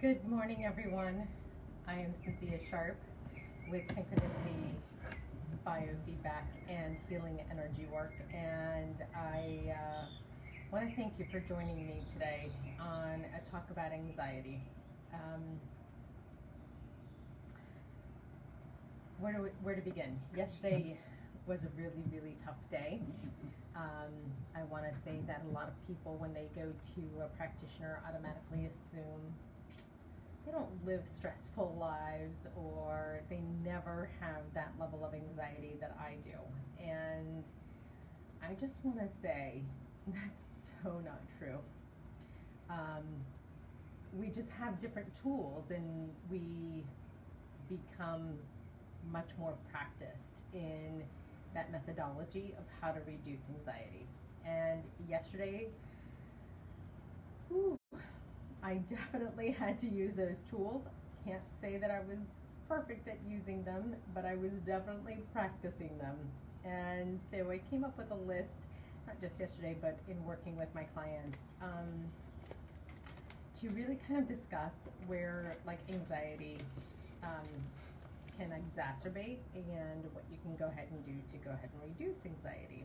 Good morning, everyone. I am Cynthia Sharp with Synchronicity, Biofeedback, and Healing Energy Work. And I want to thank you for joining me today on a talk about anxiety. Where to begin? Yesterday was a really, really tough day. I want to say that a lot of people, when they go to a practitioner, automatically assume they don't live stressful lives, or they never have that level of anxiety that I do. And I just want to say that's so not true. We just have different tools, and we become much more practiced in that methodology of how to reduce anxiety. And yesterday, I definitely had to use those tools. Can't say that I was perfect at using them, but I was definitely practicing them. And so I came up with a list, not just yesterday, but in working with my clients, to really kind of discuss where anxiety can exacerbate and what you can go ahead and do to go ahead and reduce anxiety.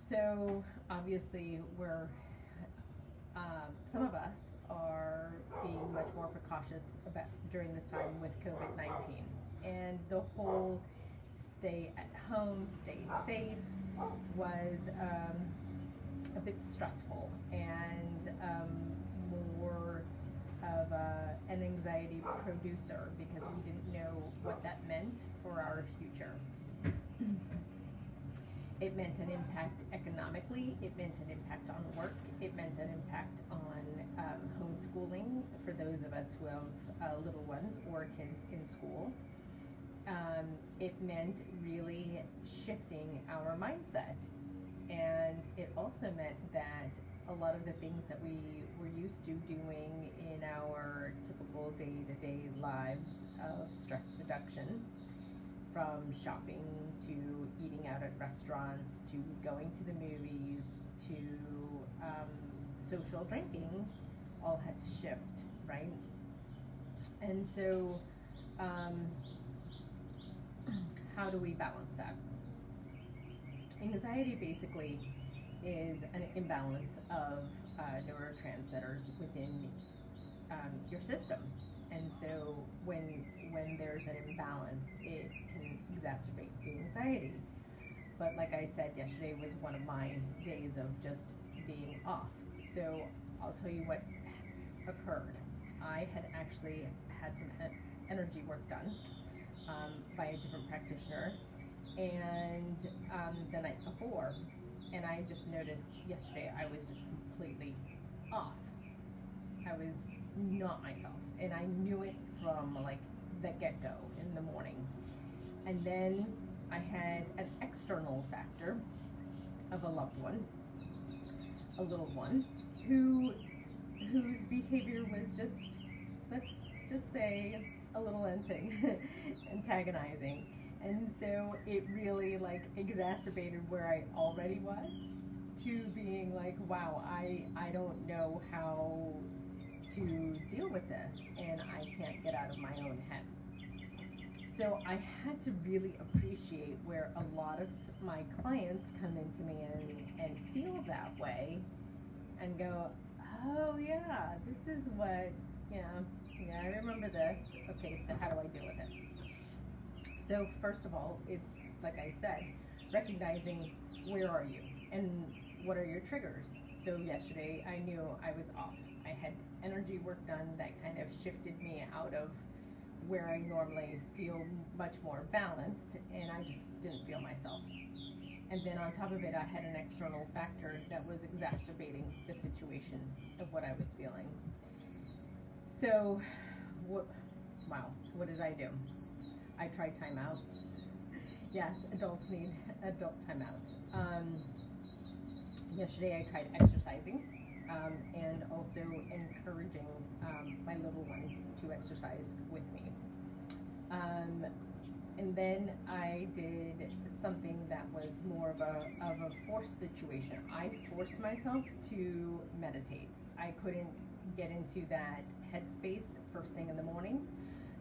So obviously some of us are being much more precautious about during this time with COVID-19, and the whole stay at home, stay safe was a bit stressful and more of an anxiety producer, because we didn't know what that meant for our future. It meant an impact economically, it meant an impact on work, it meant an impact on homeschooling for those of us who have little ones or kids in school. It meant really shifting our mindset. And it also meant that a lot of the things that we were used to doing in our typical day-to-day lives of stress reduction, from shopping to eating out at restaurants to going to the movies to social drinking, all had to shift, right? And so how do we balance that? Anxiety basically is an imbalance of neurotransmitters within your system. And so when there's an imbalance, it can exacerbate the anxiety. But like I said, yesterday was one of my days of just being off. So I'll tell you what occurred. I had actually had some energy work done by a different practitioner, and the night before. And I just noticed yesterday I was just completely off. I was not myself, and I knew it from the get-go in the morning. And then I had an external factor of a loved one, a little one, whose behavior was just, let's just say, a little antagonizing. And so it really exacerbated where I already was, to being wow, I don't know how to deal with this, and I can't get out of my own head. So I had to really appreciate where a lot of my clients come into me and feel that way and go, oh yeah, this is what, yeah, I remember this. Okay, so how do I deal with it? So first of all, it's like I said, recognizing where are you and what are your triggers. So yesterday I knew I was off. I had energy work done that kind of shifted me out of where I normally feel much more balanced, and I just didn't feel myself. And then on top of it, I had an external factor that was exacerbating the situation of what I was feeling. So, what did I do? I tried timeouts. Yes, adults need adult timeouts. Yesterday I tried exercising, and also encouraging my little one to exercise with me. And then I did something that was more of a forced situation. I forced myself to meditate. I couldn't get into that headspace first thing in the morning.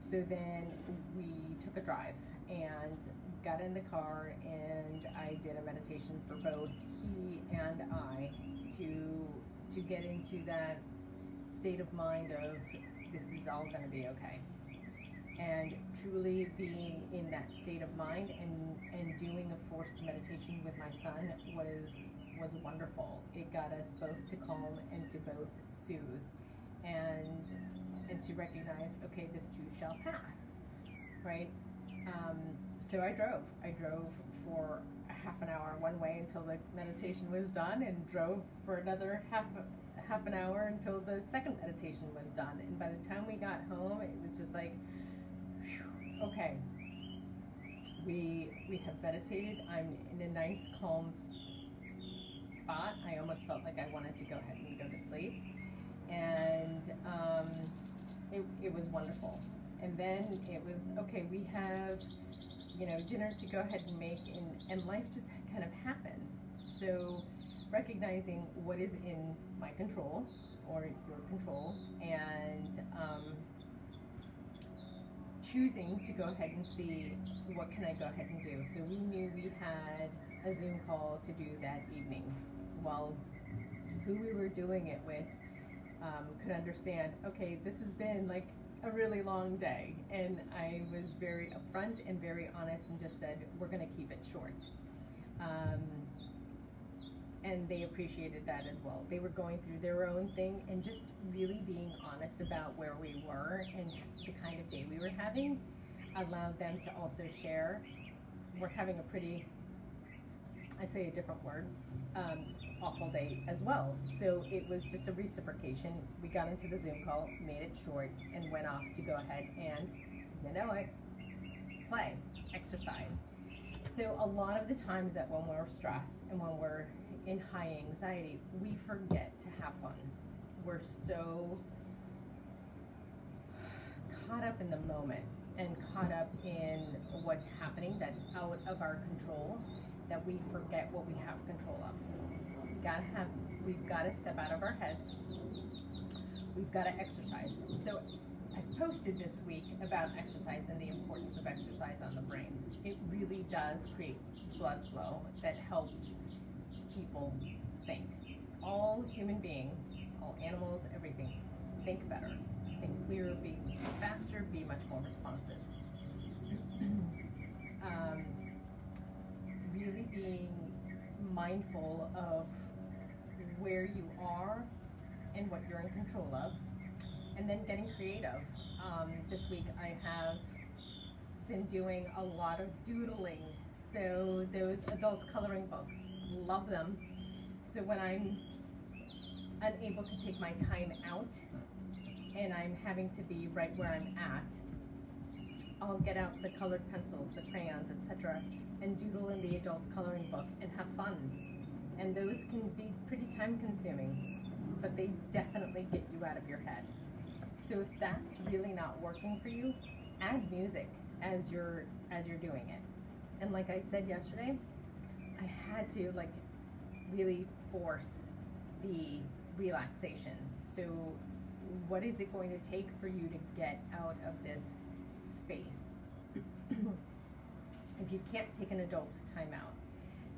So then we took a drive and got in the car, and I did a meditation for both he and I to get into that state of mind of this is all going to be okay. And truly being in that state of mind and doing a forced meditation with my son was wonderful. It got us both to calm and to both soothe and to recognize, okay, this too shall pass, right? So I drove for a half an hour one way until the meditation was done, and drove for another half an hour until the second meditation was done. And by the time we got home, it was just like, whew, okay, we have meditated. I'm in a nice calm spot. I almost felt like I wanted to go ahead and go to sleep, and it was wonderful. And then it was, okay, we have, dinner to go ahead and make, and life just kind of happens. So recognizing what is in my control or your control, and choosing to go ahead and see what can I go ahead and do. So we knew we had a Zoom call to do that evening. Well, who we were doing it with could understand, okay, this has been like a really long day, and I was very upfront and very honest and just said, we're going to keep it short. And they appreciated that as well. They were going through their own thing, and just really being honest about where we were and the kind of day we were having allowed them to also share. We're having a pretty, I'd say a different word, awful day as well. So it was just a reciprocation. We got into the Zoom call, made it short, and went off to go ahead and, play, exercise. So a lot of the times that when we're stressed and when we're in high anxiety, we forget to have fun. We're so caught up in the moment and caught up in what's happening that's out of our control that we forget what we have control of. We've got to step out of our heads. We've got to exercise. So I've posted this week about exercise and the importance of exercise on the brain. It really does create blood flow that helps people think. All human beings, all animals, everything, think better, think clearer, be faster, be much more responsive. Really being mindful of where you are and what you're in control of, and then getting creative. This week I have been doing a lot of doodling, so those adult coloring books, love them. So when I'm unable to take my time out and I'm having to be right where I'm at, I'll get out the colored pencils, the crayons, etc., and doodle in the adult coloring book and have fun. And those can be pretty time consuming, but they definitely get you out of your head. So if that's really not working for you, add music as you're doing it. And like I said yesterday, I had to really force the relaxation. So what is it going to take for you to get out of this space? If you can't take an adult time out,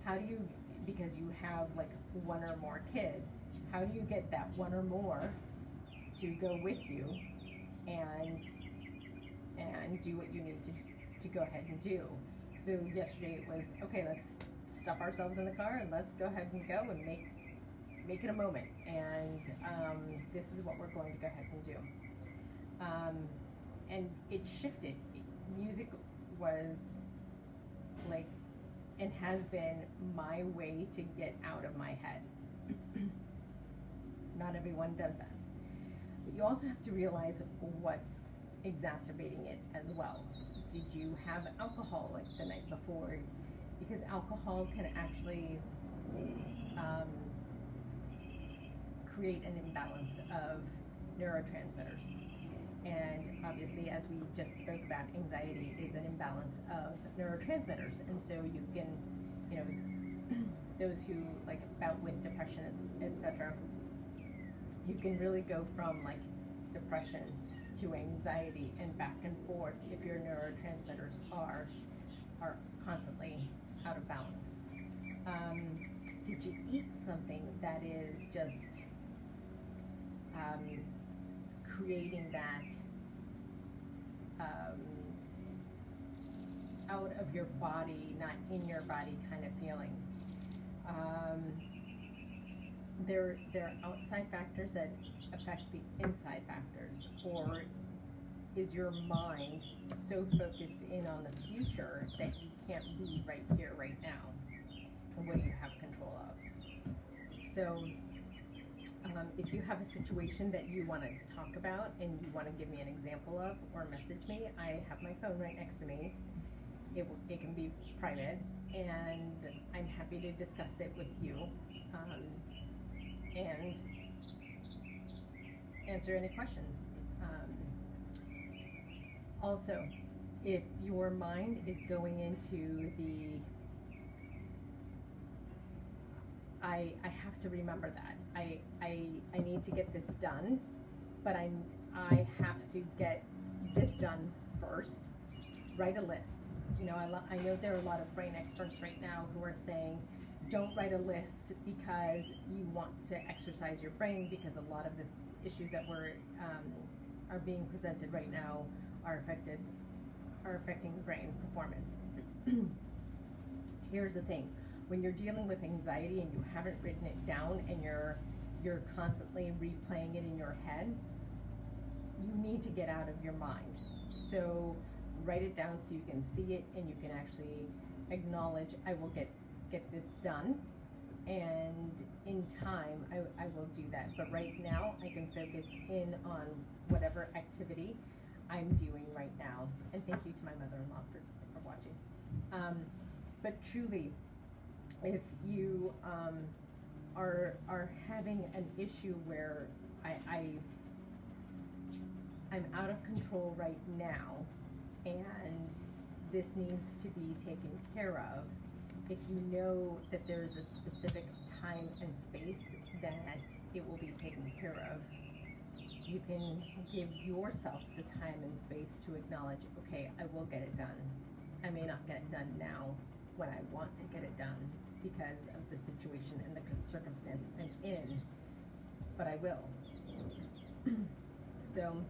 how do you, because you have one or more kids, how do you get that one or more to go with you and do what you need to go ahead and do? So yesterday it was, okay, let's stuff ourselves in the car and let's go ahead and go and make it a moment. And this is what we're going to go ahead and do. And it shifted. Music was and has been my way to get out of my head. Not everyone does that. But you also have to realize what's exacerbating it as well. Did you have alcohol the night before? Because alcohol can actually create an imbalance of neurotransmitters. And obviously, as we just spoke about, anxiety is an imbalance of neurotransmitters. And so you can, those who bout with depression, etc., You can really go from like depression to anxiety and back and forth if your neurotransmitters are constantly out of balance. Did you eat something that is just creating that out of your body, not in your body kind of feeling? There are outside factors that affect the inside factors, or is your mind so focused in on the future that you can't be right here, right now? And what do you have control of? So if you have a situation that you want to talk about and you want to give me an example of, or message me, I have my phone right next to me. It can be private, and I'm happy to discuss it with you and answer any questions. Also, if your mind is going into the I have to remember that I need to get this done, but I have to get this done first. Write a list. You know, I know there are a lot of brain experts right now who are saying, don't write a list because you want to exercise your brain, because a lot of the issues that are being presented right now are affecting brain performance. Here's the thing: when you're dealing with anxiety and you haven't written it down and you're constantly replaying it in your head, you need to get out of your mind. So write it down so you can see it and you can actually acknowledge, I will get this done, and in time I will do that. But right now I can focus in on whatever activity I'm doing right now. And thank you to my mother-in-law for watching. But truly, if you are having an issue where I'm out of control right now and this needs to be taken care of, if you know that there's a specific time and space that it will be taken care of, you can give yourself the time and space to acknowledge, okay, I will get it done. I may not get it done now when I want to get it done because of the situation and the circumstance I'm in, but I will. So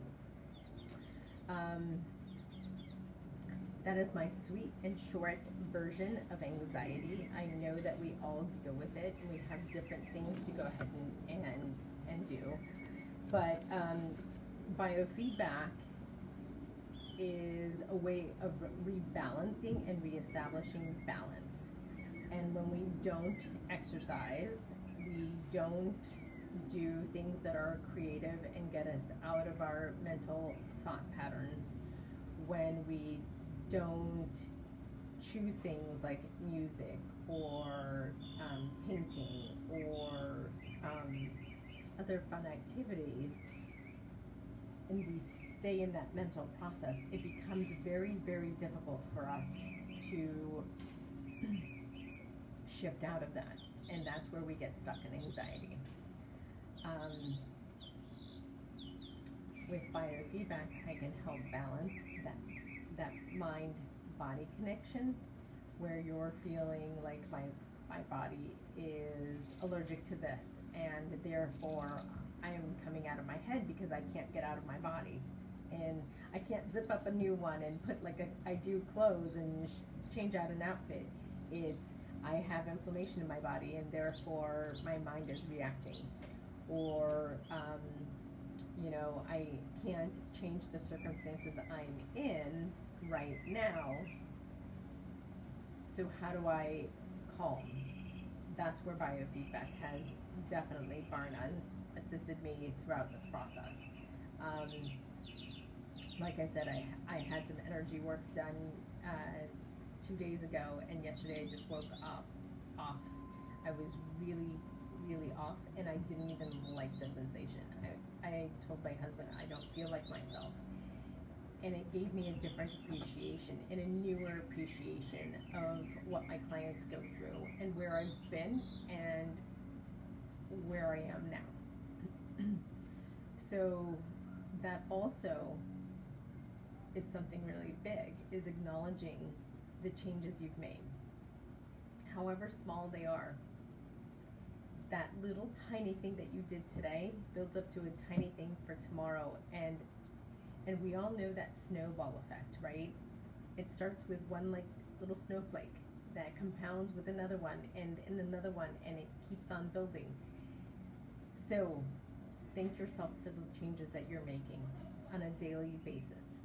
that is my sweet and short version of anxiety. I know that we all deal with it, and we have different things to go ahead and do. But biofeedback is a way of rebalancing and reestablishing balance. And when we don't exercise, we don't do things that are creative and get us out of our mental thought patterns, when we don't choose things like music or painting or other fun activities, and we stay in that mental process, it becomes very, very difficult for us to shift out of that, and that's where we get stuck in anxiety. With biofeedback, I can help balance that mind-body connection, where you're feeling like my body is allergic to this, and therefore I am coming out of my head because I can't get out of my body, and I can't zip up a new one and put I do clothes and change out an outfit. It's I have inflammation in my body, and therefore my mind is reacting. Or I can't change the circumstances I'm in right now, so how do I calm? That's where biofeedback has definitely, bar none, assisted me throughout this process. Like I said, I had some energy work done 2 days ago, and yesterday I just woke up off. I was really, really off, and I didn't even like the sensation. I told my husband I don't feel like myself, and it gave me a different appreciation and a newer appreciation of what my clients go through and where I've been and where I am now. So that also is something really big, is acknowledging the changes you've made, however small they are. That little tiny thing that you did today builds up to a tiny thing for tomorrow, and we all know that snowball effect, right? It starts with one like little snowflake that compounds with another one and another one, and it keeps on building. So thank yourself for the changes that you're making on a daily basis.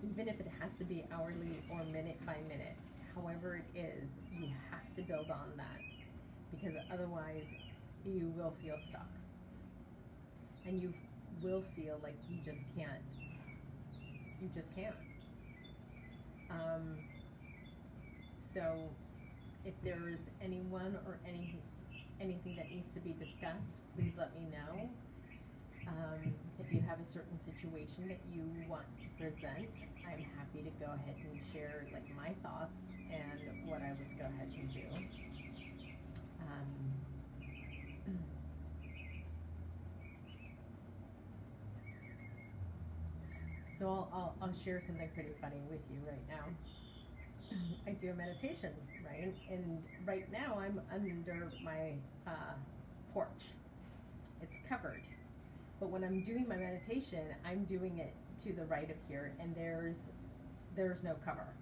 Even if it has to be hourly or minute by minute, however it is, you have to build on that, because otherwise you will feel stuck. And you will feel like you just can't. You just can't. So if there's anyone or anything that needs to be discussed, please let me know. If you have a certain situation that you want to present, I'm happy to go ahead and share like my thoughts and what I would go ahead and do. So I'll share something pretty funny with you right now. I do a meditation, right? And right now I'm under my porch. It's covered. But when I'm doing my meditation, I'm doing it to the right of here, and there's no cover.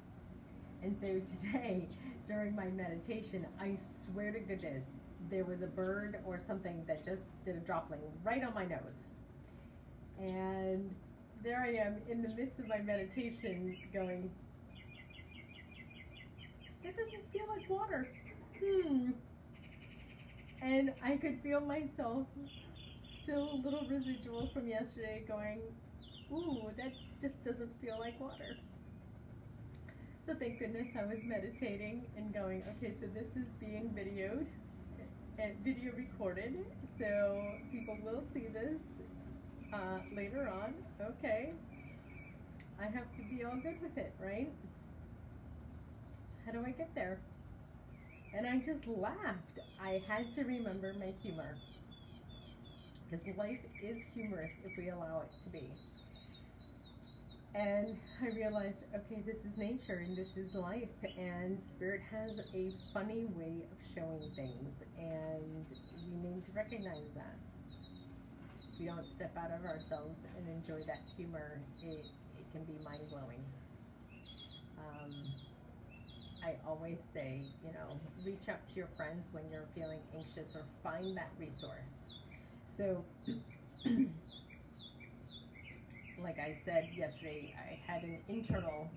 And so today, during my meditation, I swear to goodness, there was a bird or something that just did a dropping right on my nose. And there I am in the midst of my meditation going, that doesn't feel like water. And I could feel myself still a little residual from yesterday going, ooh, that just doesn't feel like water. So thank goodness I was meditating and going, okay, so this is being videoed and video recorded, so people will see this later on. Okay, I have to be all good with it, right? How do I get there? And I just laughed. I had to remember my humor, because life is humorous if we allow it to be. And I realized, okay, this is nature and this is life, and Spirit has a funny way of showing things, and we need to recognize that. If we don't step out of ourselves and enjoy that humor, it can be mind-blowing. I always say, reach out to your friends when you're feeling anxious, or find that resource. So, like I said yesterday, I had an internal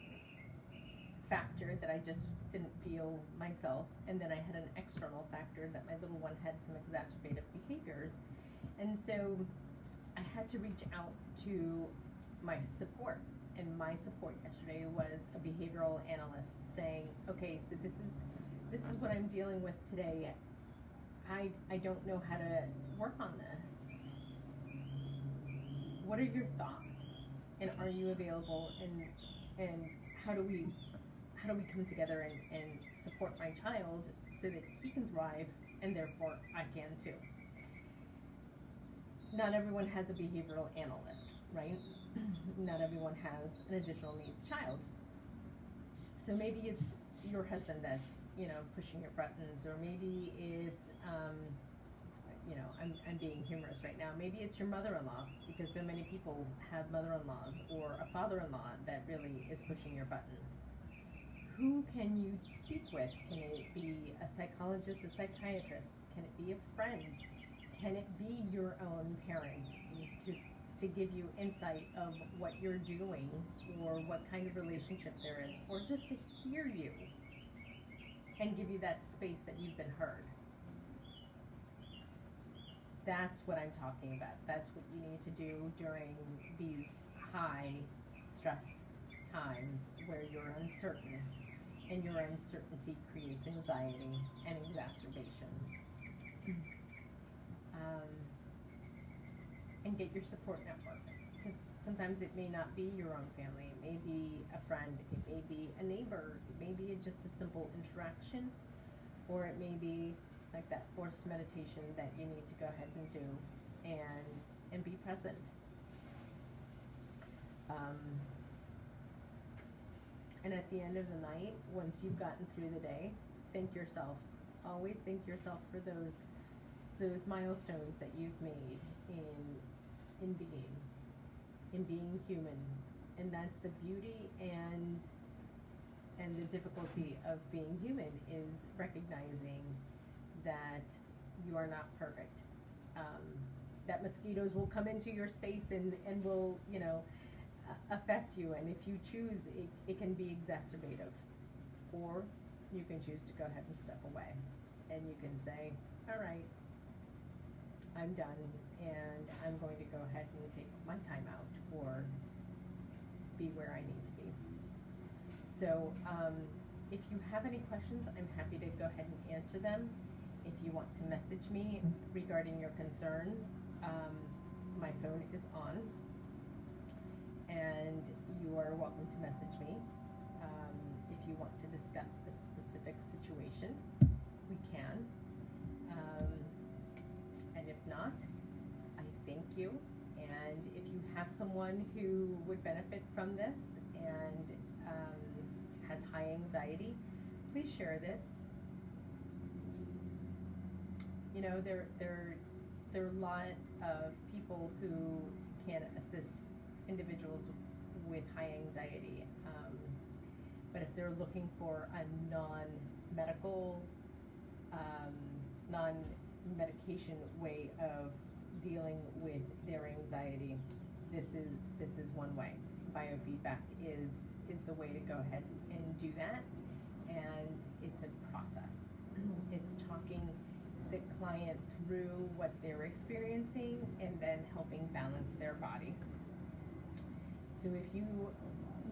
factor that I just didn't feel myself, and then I had an external factor that my little one had some exacerbated behaviors. And so I had to reach out to my support, and my support yesterday was a behavioral analyst saying, okay, so this is what I'm dealing with today. I don't know how to work on this. What are your thoughts? And are you available? And how do we come together and support my child so that he can thrive, and therefore I can too? Not everyone has a behavioral analyst, right? Not everyone has an additional needs child. So maybe it's your husband that's, pushing your buttons, or maybe it's, I'm being humorous right now. Maybe it's your mother-in-law, because so many people have mother-in-laws, or a father-in-law that really is pushing your buttons. Who can you speak with? Can it be a psychologist, a psychiatrist? Can it be a friend? Can it be your own parent to give you insight of what you're doing, or what kind of relationship there is, or just to hear you and give you that space that you've been heard? That's what I'm talking about. That's what you need to do during these high stress times where you're uncertain, and your uncertainty creates anxiety and exacerbation. And get your support network, because sometimes it may not be your own family. It may be a friend, it may be a neighbor, it may be just a simple interaction, or it may be like that forced meditation that you need to go ahead and do and be present. And at the end of the night, once you've gotten through the day, thank yourself. Always thank yourself for those milestones that you've made in being human. And that's the beauty and the difficulty of being human, is recognizing that you are not perfect. That mosquitoes will come into your space and will, affect you, and if you choose, it can be exacerbative. Or you can choose to go ahead and step away, and you can say, all right, I'm done, and I'm going to go ahead and take my time out, or be where I need to be. So if you have any questions, I'm happy to go ahead and answer them. If you want to message me regarding your concerns, my phone is on, and you are welcome to message me. If you want to discuss a specific situation, we can. And if not, I thank you. And if you have someone who would benefit from this and has high anxiety, please share this. There are a lot of people who can assist individuals with high anxiety, but if they're looking for a non-medical, non-medication way of dealing with their anxiety, this is one way. Biofeedback is the way to go ahead and do that, and it's a process. It's talking the client through what they're experiencing and then helping balance their body. So if you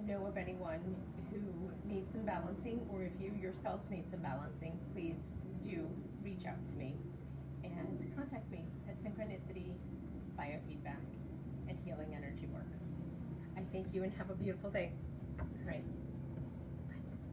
know of anyone who needs some balancing, or if you yourself need some balancing, please do reach out to me and contact me at Synchronicity, Biofeedback, and Healing Energy Work. I thank you and have a beautiful day. All right.